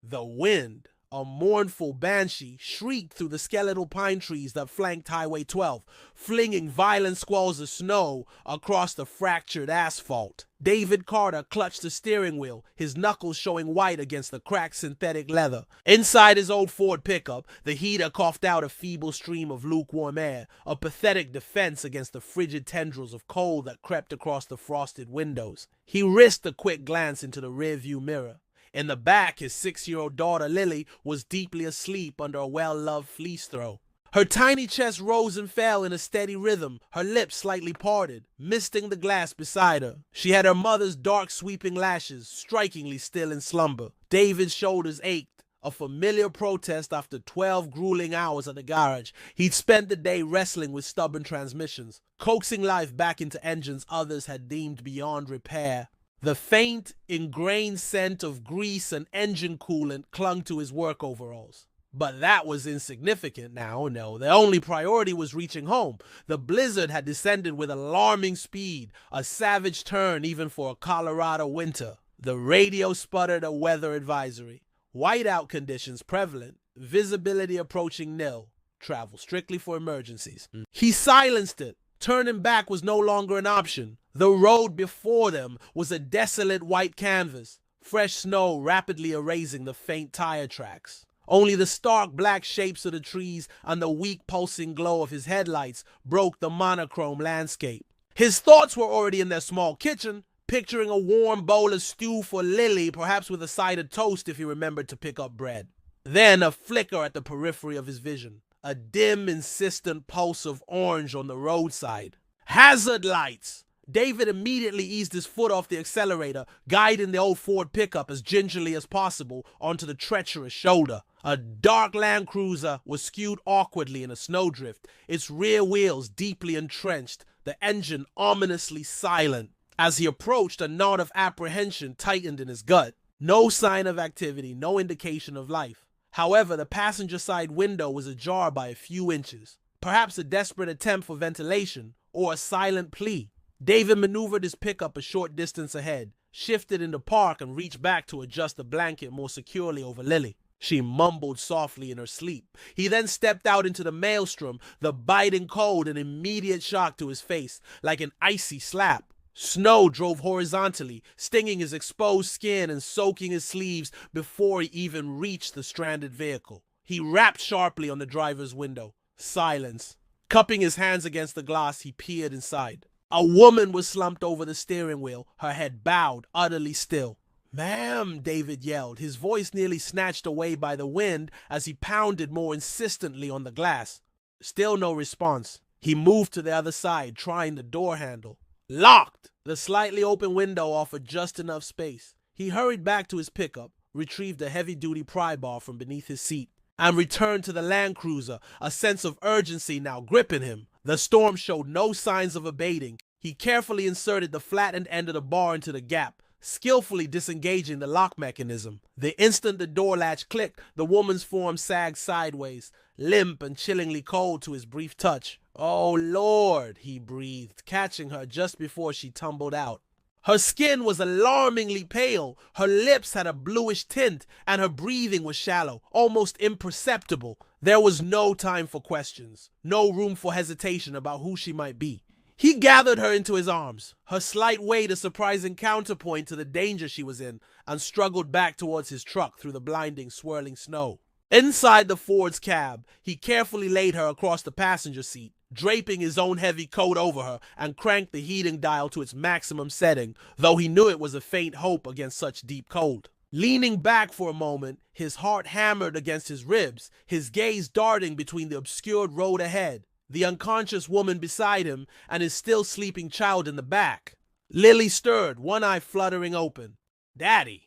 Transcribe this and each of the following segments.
The wind, a mournful banshee, shrieked through the skeletal pine trees that flanked Highway 12, flinging violent squalls of snow across the fractured asphalt. David Carter clutched the steering wheel, his knuckles showing white against the cracked synthetic leather. Inside his old Ford pickup, the heater coughed out a feeble stream of lukewarm air, a pathetic defense against the frigid tendrils of cold that crept across the frosted windows. He risked a quick glance into the rearview mirror. In the back, his 6-year-old daughter, Lily, was deeply asleep under a well-loved fleece throw. Her tiny chest rose and fell in a steady rhythm, her lips slightly parted, misting the glass beside her. She had her mother's dark, sweeping lashes, strikingly still in slumber. David's shoulders ached, a familiar protest after 12 grueling hours at the garage. He'd spent the day wrestling with stubborn transmissions, coaxing life back into engines others had deemed beyond repair. The faint, ingrained scent of grease and engine coolant clung to his work overalls. But that was insignificant now, no. The only priority was reaching home. The blizzard had descended with alarming speed, a savage turn even for a Colorado winter. The radio sputtered a weather advisory. Whiteout conditions prevalent, visibility approaching nil. Travel strictly for emergencies. He silenced it. Turning back was no longer an option. The road before them was a desolate white canvas, fresh snow rapidly erasing the faint tire tracks. Only the stark black shapes of the trees and the weak pulsing glow of his headlights broke the monochrome landscape. His thoughts were already in their small kitchen, picturing a warm bowl of stew for Lily, perhaps with a side of toast if he remembered to pick up bread. Then a flicker at the periphery of his vision. A dim, insistent pulse of orange on the roadside. Hazard lights! David immediately eased his foot off the accelerator, guiding the old Ford pickup as gingerly as possible onto the treacherous shoulder. A dark Land Cruiser was skewed awkwardly in a snowdrift, its rear wheels deeply entrenched, the engine ominously silent. As he approached, a knot of apprehension tightened in his gut. No sign of activity, no indication of life. However, the passenger side window was ajar by a few inches. Perhaps a desperate attempt for ventilation, or a silent plea. David maneuvered his pickup a short distance ahead, shifted into park, and reached back to adjust the blanket more securely over Lily. She mumbled softly in her sleep. He then stepped out into the maelstrom, the biting cold an immediate shock to his face, like an icy slap. Snow drove horizontally, stinging his exposed skin and soaking his sleeves before he even reached the stranded vehicle. He rapped sharply on the driver's window. Silence. Cupping his hands against the glass, he peered inside. A woman was slumped over the steering wheel, her head bowed, utterly still. "Ma'am," David yelled, his voice nearly snatched away by the wind as he pounded more insistently on the glass. Still no response. He moved to the other side, trying the door handle. Locked! The slightly open window offered just enough space. He hurried back to his pickup, retrieved a heavy-duty pry bar from beneath his seat, and returned to the Land Cruiser, a sense of urgency now gripping him. The storm showed no signs of abating. He carefully inserted the flattened end of the bar into the gap, skillfully disengaging the lock mechanism. The instant the door latch clicked, the woman's form sagged sideways, limp and chillingly cold to his brief touch. "Oh, Lord," he breathed, catching her just before she tumbled out. Her skin was alarmingly pale, her lips had a bluish tint, and her breathing was shallow, almost imperceptible. There was no time for questions, no room for hesitation about who she might be. He gathered her into his arms, her slight weight a surprising counterpoint to the danger she was in, and struggled back towards his truck through the blinding, swirling snow. Inside the Ford's cab, he carefully laid her across the passenger seat, draping his own heavy coat over her, and cranked the heating dial to its maximum setting, though he knew it was a faint hope against such deep cold. Leaning back for a moment, his heart hammered against his ribs, his gaze darting between the obscured road ahead, the unconscious woman beside him, and his still sleeping child in the back. Lily stirred, one eye fluttering open. "Daddy."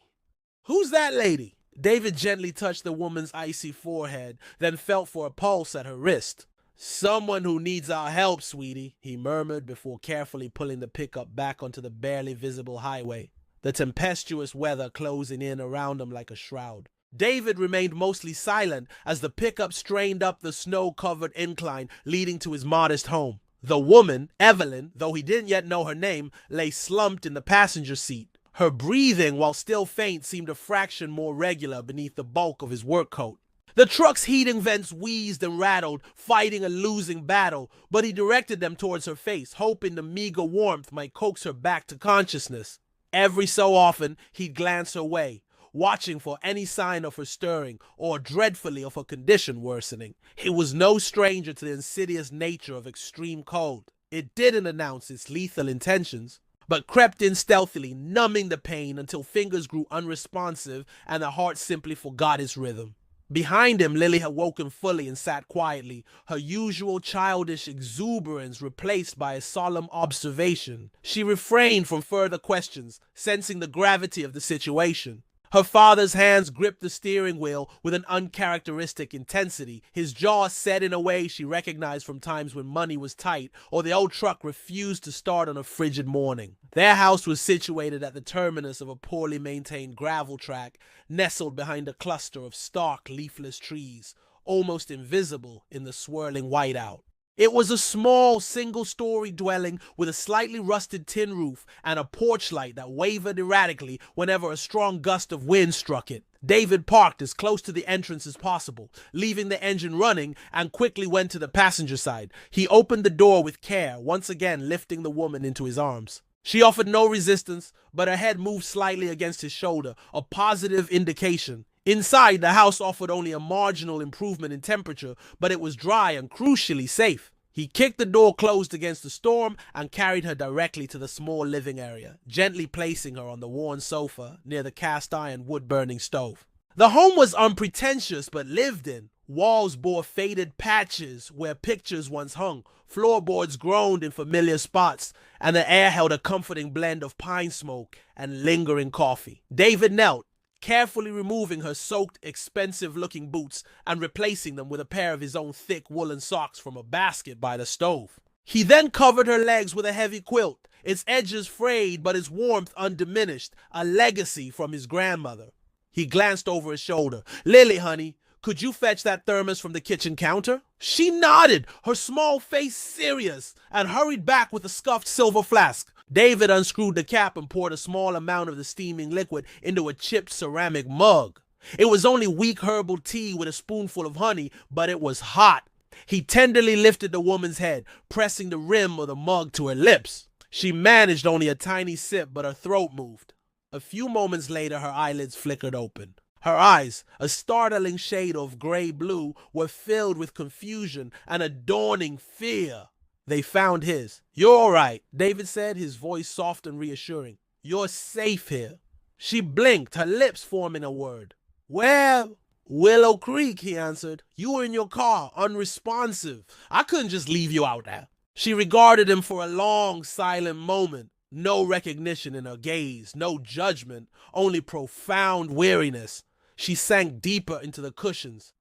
"Who's that lady?" David gently touched the woman's icy forehead, then felt for a pulse at her wrist. "Someone who needs our help, sweetie," he murmured before carefully pulling the pickup back onto the barely visible highway, the tempestuous weather closing in around him like a shroud. David remained mostly silent as the pickup strained up the snow-covered incline leading to his modest home. The woman, Evelyn, though he didn't yet know her name, lay slumped in the passenger seat, Her breathing, while still faint, seemed a fraction more regular beneath the bulk of his work coat. The truck's heating vents wheezed and rattled, fighting a losing battle, but he directed them towards her face, hoping the meager warmth might coax her back to consciousness. Every so often, he'd glance her way, watching for any sign of her stirring or dreadfully of her condition worsening. He was no stranger to the insidious nature of extreme cold. It didn't announce its lethal intentions, but crept in stealthily, numbing the pain until fingers grew unresponsive and the heart simply forgot its rhythm. Behind him, Lily had woken fully and sat quietly, her usual childish exuberance replaced by a solemn observation. She refrained from further questions, sensing the gravity of the situation. Her father's hands gripped the steering wheel with an uncharacteristic intensity, his jaw set in a way she recognized from times when money was tight or the old truck refused to start on a frigid morning. Their house was situated at the terminus of a poorly maintained gravel track, nestled behind a cluster of stark, leafless trees, almost invisible in the swirling whiteout. It was a small, single-story dwelling with a slightly rusted tin roof and a porch light that wavered erratically whenever a strong gust of wind struck it. David parked as close to the entrance as possible, leaving the engine running, and quickly went to the passenger side. He opened the door with care, once again lifting the woman into his arms. She offered no resistance, but her head moved slightly against his shoulder, a positive indication. Inside, the house offered only a marginal improvement in temperature, but it was dry and crucially safe. He kicked the door closed against the storm and carried her directly to the small living area, gently placing her on the worn sofa near the cast-iron wood-burning stove. The home was unpretentious but lived in. Walls bore faded patches where pictures once hung, floorboards groaned in familiar spots, and the air held a comforting blend of pine smoke and lingering coffee. David knelt, carefully removing her soaked, expensive-looking boots and replacing them with a pair of his own thick woolen socks from a basket by the stove. He then covered her legs with a heavy quilt, its edges frayed but its warmth undiminished, a legacy from his grandmother. He glanced over his shoulder. "Lily, honey, could you fetch that thermos from the kitchen counter?" She nodded, her small face serious, and hurried back with a scuffed silver flask. David unscrewed the cap and poured a small amount of the steaming liquid into a chipped ceramic mug. It was only weak herbal tea with a spoonful of honey, but it was hot. He tenderly lifted the woman's head, pressing the rim of the mug to her lips. She managed only a tiny sip, but her throat moved. A few moments later, her eyelids flickered open. Her eyes, a startling shade of gray-blue, were filled with confusion and a dawning fear. They found his. "You're all right," David said, his voice soft and reassuring. "You're safe here." She blinked, her lips forming a word. "Well, Willow Creek," he answered. "You were in your car, unresponsive. I couldn't just leave you out there." She regarded him for a long, silent moment. No recognition in her gaze, no judgment, only profound weariness. She sank deeper into the cushions.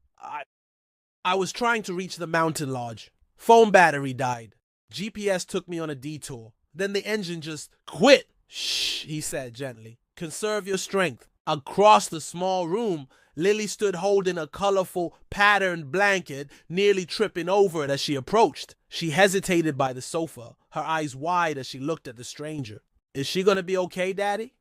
I was trying to reach the mountain lodge. Phone battery died. GPS took me on a detour. Then the engine just quit. "Shh," he said gently. "Conserve your strength." Across the small room, Lily stood holding a colorful, patterned blanket, nearly tripping over it as she approached. She hesitated by the sofa, her eyes wide as she looked at the stranger. "Is she gonna be okay, Daddy?"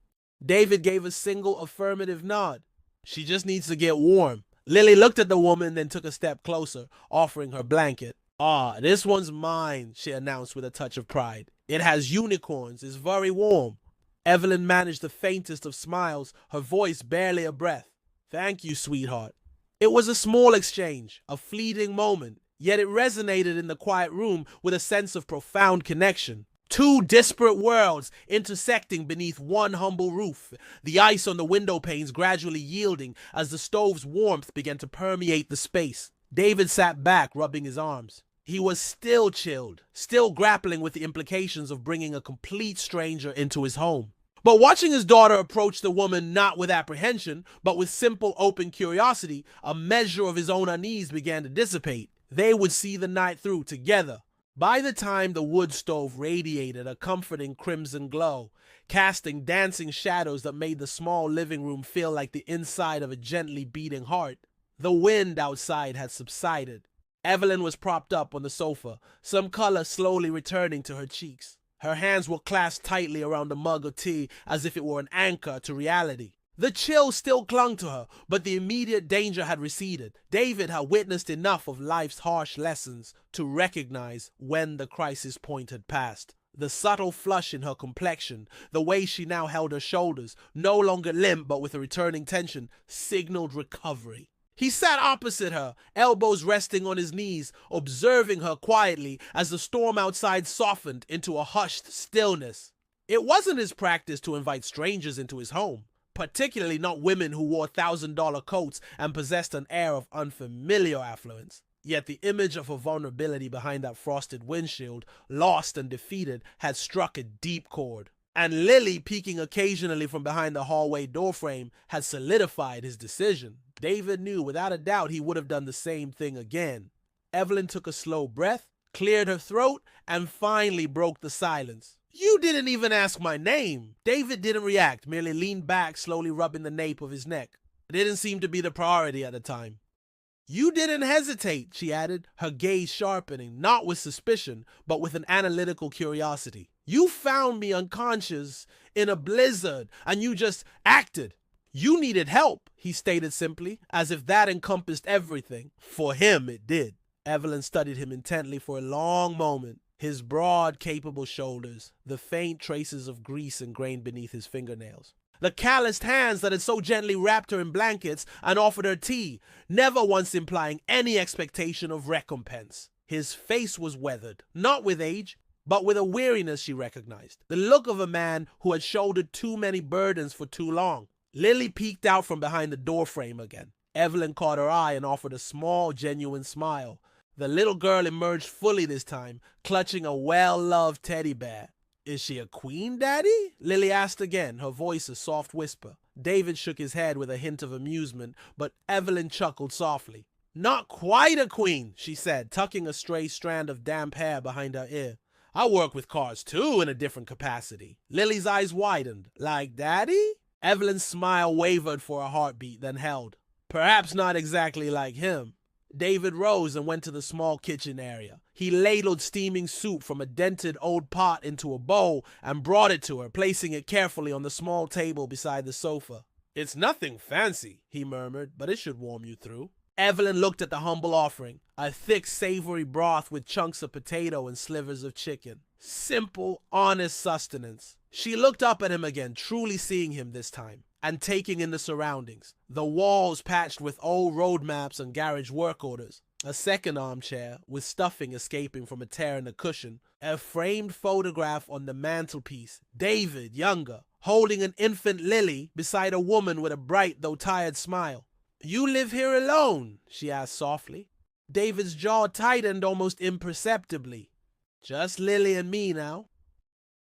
David gave a single affirmative nod. "She just needs to get warm." Lily looked at the woman, then took a step closer, offering her blanket. This one's mine," she announced with a touch of pride. "It has unicorns, it's very warm." Evelyn managed the faintest of smiles, her voice barely a breath. "Thank you, sweetheart." It was a small exchange, a fleeting moment, yet it resonated in the quiet room with a sense of profound connection. Two disparate worlds intersecting beneath one humble roof, the ice on the window panes gradually yielding as the stove's warmth began to permeate the space. David sat back, rubbing his arms. He was still chilled, still grappling with the implications of bringing a complete stranger into his home. But watching his daughter approach the woman not with apprehension, but with simple open curiosity, a measure of his own unease began to dissipate. They would see the night through together. By the time the wood stove radiated a comforting crimson glow, casting dancing shadows that made the small living room feel like the inside of a gently beating heart, the wind outside had subsided. Evelyn was propped up on the sofa, some color slowly returning to her cheeks. Her hands were clasped tightly around the mug of tea as if it were an anchor to reality. The chill still clung to her, but the immediate danger had receded. David had witnessed enough of life's harsh lessons to recognize when the crisis point had passed. The subtle flush in her complexion, the way she now held her shoulders, no longer limp but with a returning tension, signaled recovery. He sat opposite her, elbows resting on his knees, observing her quietly as the storm outside softened into a hushed stillness. It wasn't his practice to invite strangers into his home, particularly not women who wore $1,000 coats and possessed an air of unfamiliar affluence. Yet the image of her vulnerability behind that frosted windshield, lost and defeated, had struck a deep chord. And Lily, peeking occasionally from behind the hallway doorframe, had solidified his decision. David knew without a doubt he would have done the same thing again. Evelyn took a slow breath, cleared her throat, and finally broke the silence. "You didn't even ask my name." David didn't react, merely leaned back, slowly rubbing the nape of his neck. It didn't seem to be the priority at the time. "You didn't hesitate," she added, her gaze sharpening, not with suspicion, but with an analytical curiosity. "You found me unconscious in a blizzard, and you just acted. You needed help," he stated simply, as if that encompassed everything. For him, it did. Evelyn studied him intently for a long moment. His broad, capable shoulders, the faint traces of grease ingrained beneath his fingernails. The calloused hands that had so gently wrapped her in blankets and offered her tea, never once implying any expectation of recompense. His face was weathered, not with age, but with a weariness she recognized. The look of a man who had shouldered too many burdens for too long. Lily peeked out from behind the doorframe again. Evelyn caught her eye and offered a small, genuine smile. The little girl emerged fully this time, clutching a well-loved teddy bear. "Is she a queen, Daddy?" Lily asked again, her voice a soft whisper. David shook his head with a hint of amusement, but Evelyn chuckled softly. "Not quite a queen," she said, tucking a stray strand of damp hair behind her ear. "I work with cars, too, in a different capacity." Lily's eyes widened. "Like Daddy?" Evelyn's smile wavered for a heartbeat, then held. "Perhaps not exactly like him." David rose and went to the small kitchen area. He ladled steaming soup from a dented old pot into a bowl and brought it to her, placing it carefully on the small table beside the sofa. "It's nothing fancy," he murmured, "but it should warm you through." Evelyn looked at the humble offering, a thick, savory broth with chunks of potato and slivers of chicken. Simple, honest sustenance. She looked up at him again, truly seeing him this time, and taking in the surroundings. The walls patched with old road maps and garage work orders. A second armchair, with stuffing escaping from a tear in the cushion. A framed photograph on the mantelpiece. David, younger, holding an infant Lily beside a woman with a bright though tired smile. "You live here alone?" she asked softly. David's jaw tightened almost imperceptibly. "Just Lily and me now."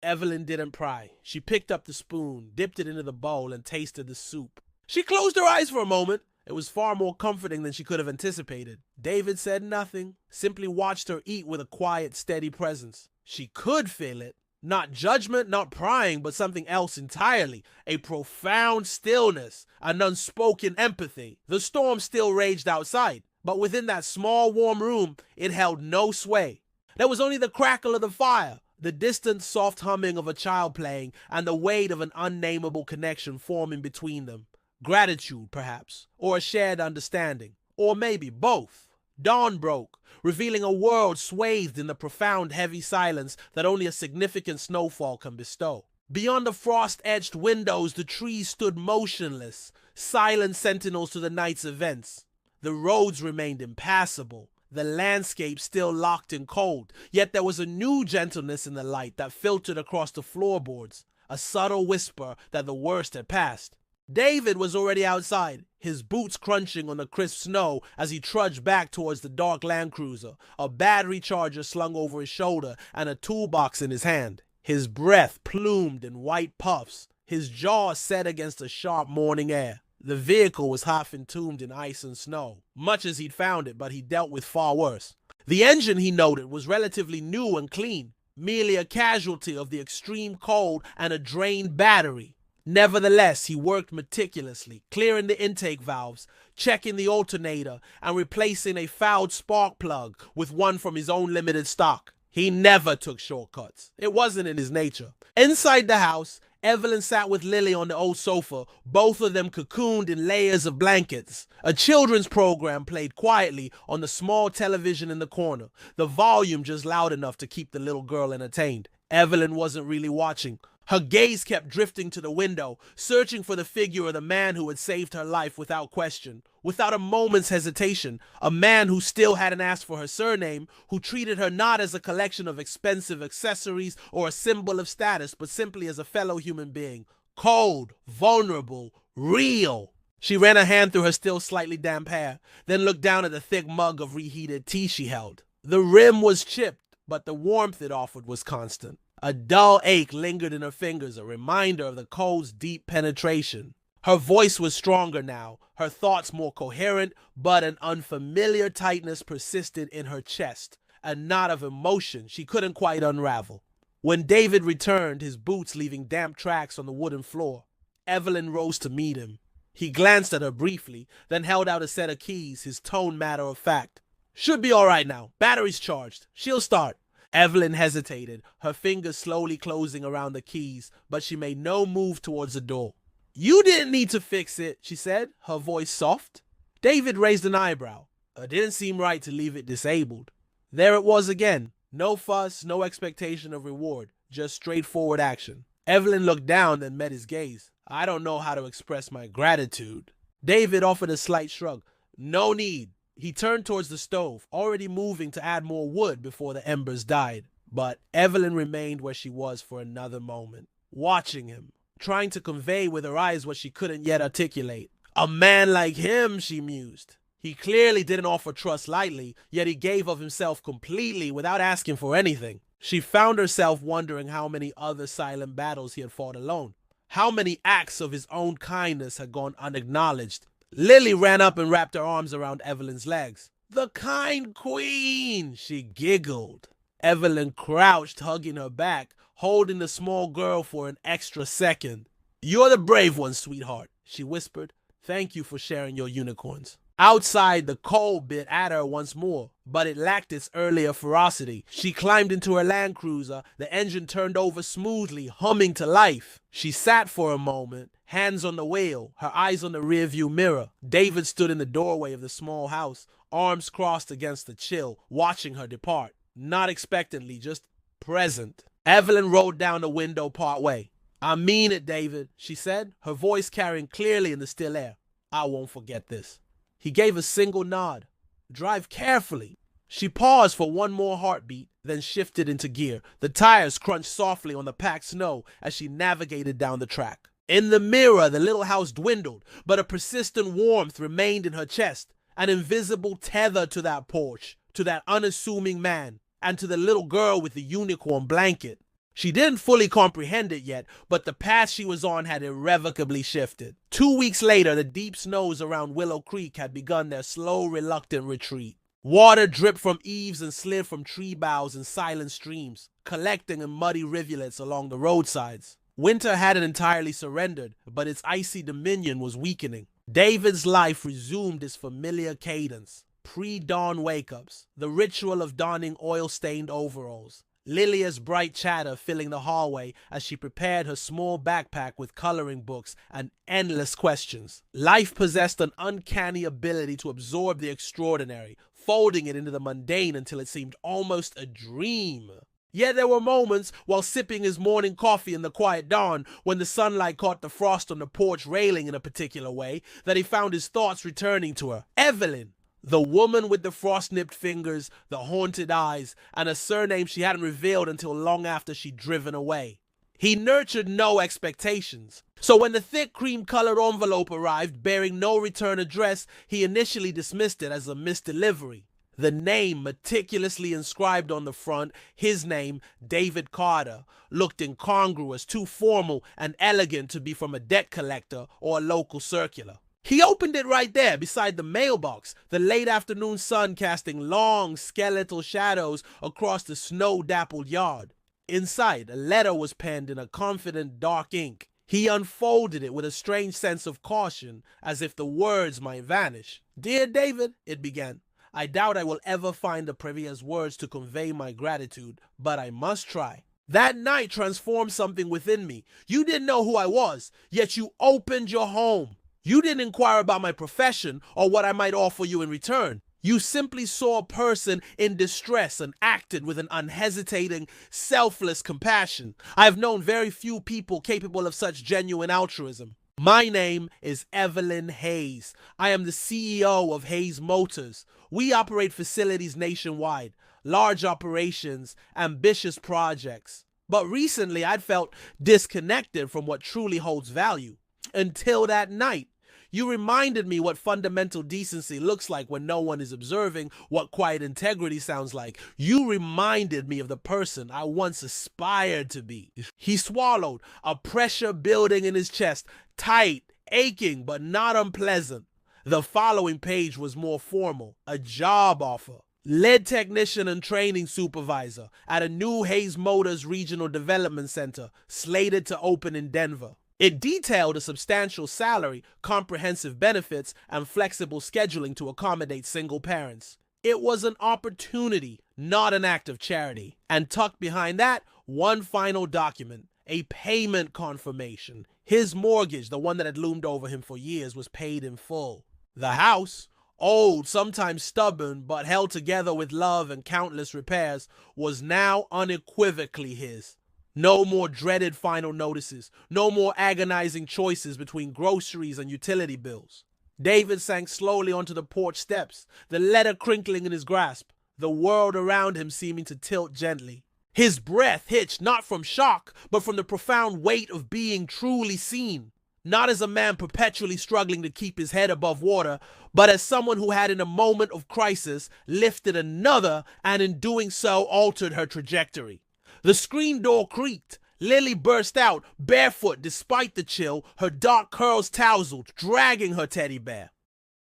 Evelyn didn't pry. She picked up the spoon, dipped it into the bowl, and tasted the soup. She closed her eyes for a moment. It was far more comforting than she could have anticipated. David said nothing, simply watched her eat with a quiet, steady presence. She could feel it. Not judgment, not prying, but something else entirely. A profound stillness, an unspoken empathy. The storm still raged outside, but within that small, warm room, it held no sway. There was only the crackle of the fire, the distant soft humming of a child playing, and the weight of an unnameable connection forming between them. Gratitude, perhaps, or a shared understanding, or maybe both. Dawn broke, revealing a world swathed in the profound, heavy silence that only a significant snowfall can bestow. Beyond the frost-edged windows, the trees stood motionless, silent sentinels to the night's events. The roads remained impassable, the landscape still locked in cold, yet there was a new gentleness in the light that filtered across the floorboards, a subtle whisper that the worst had passed. David was already outside, his boots crunching on the crisp snow as he trudged back towards the dark Land Cruiser, a battery charger slung over his shoulder and a toolbox in his hand. His breath plumed in white puffs, his jaw set against the sharp morning air. The vehicle was half entombed in ice and snow, much as he'd found it, but he dealt with far worse. The engine, he noted, was relatively new and clean, merely a casualty of the extreme cold and a drained battery. Nevertheless, he worked meticulously, clearing the intake valves, checking the alternator, and replacing a fouled spark plug with one from his own limited stock. He never took shortcuts. It wasn't in his nature. Inside the house, Evelyn sat with Lily on the old sofa, both of them cocooned in layers of blankets. A children's program played quietly on the small television in the corner, the volume just loud enough to keep the little girl entertained. Evelyn wasn't really watching. Her gaze kept drifting to the window, searching for the figure of the man who had saved her life without question, without a moment's hesitation, a man who still hadn't asked for her surname, who treated her not as a collection of expensive accessories or a symbol of status, but simply as a fellow human being, cold, vulnerable, real. She ran a hand through her still slightly damp hair, then looked down at the thick mug of reheated tea she held. The rim was chipped, but the warmth it offered was constant. A dull ache lingered in her fingers, a reminder of the cold's deep penetration. Her voice was stronger now, her thoughts more coherent, but an unfamiliar tightness persisted in her chest, a knot of emotion she couldn't quite unravel. When David returned, his boots leaving damp tracks on the wooden floor, Evelyn rose to meet him. He glanced at her briefly, then held out a set of keys, his tone matter of fact. "Should be all right now. Battery's charged. She'll start." Evelyn hesitated, her fingers slowly closing around the keys, but she made no move towards the door. "You didn't need to fix it," she said, her voice soft. David raised an eyebrow. It didn't seem right to leave it disabled. There it was again. No fuss, no expectation of reward, just straightforward action. Evelyn looked down, then met his gaze. "I don't know how to express my gratitude." David offered a slight shrug. "No need." He turned towards the stove, already moving to add more wood before the embers died. But Evelyn remained where she was for another moment, watching him, trying to convey with her eyes what she couldn't yet articulate. A man like him, she mused. He clearly didn't offer trust lightly, yet he gave of himself completely without asking for anything. She found herself wondering how many other silent battles he had fought alone. How many acts of his own kindness had gone unacknowledged. Lily ran up and wrapped her arms around Evelyn's legs. "The kind queen," she giggled. Evelyn crouched, hugging her back, holding the small girl for an extra second. "You're the brave one, sweetheart," she whispered. "Thank you for sharing your unicorns." Outside, the cold bit at her once more, but it lacked its earlier ferocity. She climbed into her Land Cruiser, the engine turned over smoothly, humming to life. She sat for a moment, hands on the wheel, her eyes on the rearview mirror. David stood in the doorway of the small house, arms crossed against the chill, watching her depart. Not expectantly, just present. Evelyn rolled down the window partway. "I mean it, David," she said, her voice carrying clearly in the still air. "I won't forget this." He gave a single nod. "Drive carefully." She paused for one more heartbeat, then shifted into gear. The tires crunched softly on the packed snow as she navigated down the track. In the mirror, the little house dwindled, but a persistent warmth remained in her chest, an invisible tether to that porch, to that unassuming man, and to the little girl with the unicorn blanket. She didn't fully comprehend it yet, but the path she was on had irrevocably shifted. 2 weeks later, the deep snows around Willow Creek had begun their slow, reluctant retreat. Water dripped from eaves and slid from tree boughs in silent streams, collecting in muddy rivulets along the roadsides. Winter hadn't entirely surrendered, but its icy dominion was weakening. David's life resumed its familiar cadence. Pre-dawn wake-ups, the ritual of donning oil-stained overalls, Lilia's bright chatter filling the hallway as she prepared her small backpack with coloring books and endless questions. Life possessed an uncanny ability to absorb the extraordinary, folding it into the mundane until it seemed almost a dream. Yet there were moments, while sipping his morning coffee in the quiet dawn, when the sunlight caught the frost on the porch railing in a particular way, that he found his thoughts returning to her. Evelyn! The woman with the frost-nipped fingers, the haunted eyes, and a surname she hadn't revealed until long after she'd driven away. He nurtured no expectations. So when the thick cream-colored envelope arrived bearing no return address, he initially dismissed it as a misdelivery. The name meticulously inscribed on the front, his name, David Carter, looked incongruous, too formal and elegant to be from a debt collector or a local circular. He opened it right there beside the mailbox, the late afternoon sun casting long skeletal shadows across the snow-dappled yard. Inside, a letter was penned in a confident dark ink. He unfolded it with a strange sense of caution, as if the words might vanish. "Dear David," it began, I doubt I will ever find the previous words to convey my gratitude, but I must try. That night transformed something within me. You didn't know who I was, yet you opened your home. You didn't inquire about my profession or what I might offer you in return. You simply saw a person in distress and acted with an unhesitating, selfless compassion. I have known very few people capable of such genuine altruism. My name is Evelyn Hayes. I am the CEO of Hayes Motors. We operate facilities nationwide, large operations, ambitious projects. But recently I'd felt disconnected from what truly holds value. Until that night. You reminded me what fundamental decency looks like when no one is observing, what quiet integrity sounds like. You reminded me of the person I once aspired to be. He swallowed, a pressure building in his chest, tight, aching, but not unpleasant. The following page was more formal, a job offer. Lead technician and training supervisor at a new Hayes Motors Regional Development Center, slated to open in Denver. It detailed a substantial salary, comprehensive benefits, and flexible scheduling to accommodate single parents. It was an opportunity, not an act of charity. And tucked behind that, one final document, a payment confirmation. His mortgage, the one that had loomed over him for years, was paid in full. The house, old, sometimes stubborn, but held together with love and countless repairs, was now unequivocally his. No more dreaded final notices. No more agonizing choices between groceries and utility bills. David sank slowly onto the porch steps, the letter crinkling in his grasp, the world around him seeming to tilt gently. His breath hitched not from shock, but from the profound weight of being truly seen. Not as a man perpetually struggling to keep his head above water, but as someone who had in a moment of crisis lifted another and in doing so altered her trajectory. The screen door creaked. Lily burst out, barefoot despite the chill, her dark curls tousled, dragging her teddy bear.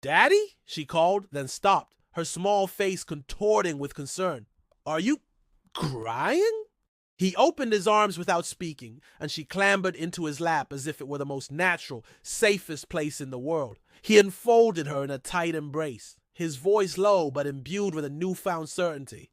"Daddy?" she called, then stopped, her small face contorting with concern. "Are you crying?" He opened his arms without speaking, and she clambered into his lap as if it were the most natural, safest place in the world. He enfolded her in a tight embrace, his voice low but imbued with a newfound certainty.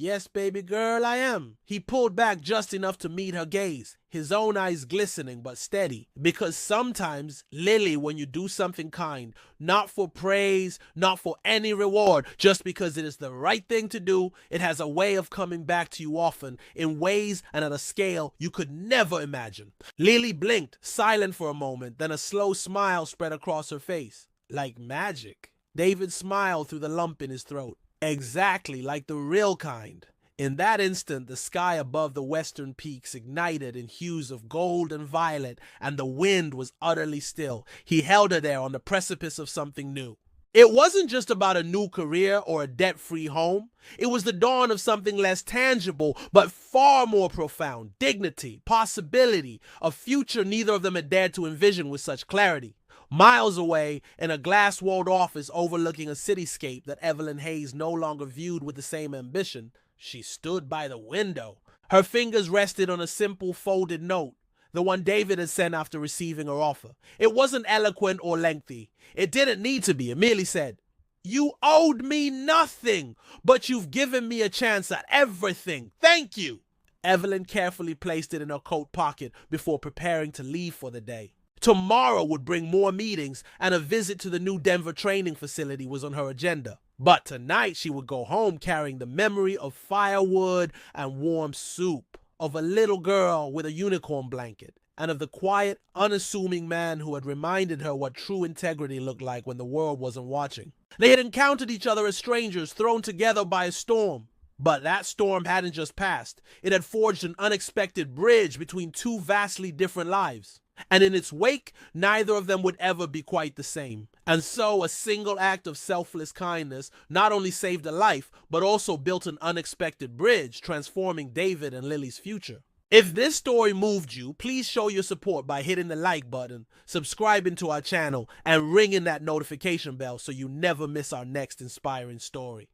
"Yes, baby girl, I am." He pulled back just enough to meet her gaze, his own eyes glistening but steady. Because sometimes, Lily, when you do something kind, not for praise, not for any reward, just because it is the right thing to do, it has a way of coming back to you often, in ways and at a scale you could never imagine. Lily blinked, silent for a moment, then a slow smile spread across her face. "Like magic." David smiled through the lump in his throat. "Exactly, like the real kind." In that instant, the sky above the western peaks ignited in hues of gold and violet, and the wind was utterly still. He held her there on the precipice of something new. It wasn't just about a new career or a debt-free home. It was the dawn of something less tangible, but far more profound. Dignity, possibility, a future neither of them had dared to envision with such clarity. Miles away, in a glass-walled office overlooking a cityscape that Evelyn Hayes no longer viewed with the same ambition, she stood by the window. Her fingers rested on a simple folded note, the one David had sent after receiving her offer. It wasn't eloquent or lengthy. It didn't need to be. It merely said, "You owed me nothing, but you've given me a chance at everything. Thank you." Evelyn carefully placed it in her coat pocket before preparing to leave for the day. Tomorrow would bring more meetings, and a visit to the new Denver training facility was on her agenda. But tonight she would go home carrying the memory of firewood and warm soup, of a little girl with a unicorn blanket, and of the quiet, unassuming man who had reminded her what true integrity looked like when the world wasn't watching. They had encountered each other as strangers thrown together by a storm. But that storm hadn't just passed. It had forged an unexpected bridge between two vastly different lives. And in its wake, neither of them would ever be quite the same. And so a single act of selfless kindness not only saved a life, but also built an unexpected bridge, transforming David and Lily's future. If this story moved you, please show your support by hitting the like button, subscribing to our channel, and ringing that notification bell so you never miss our next inspiring story.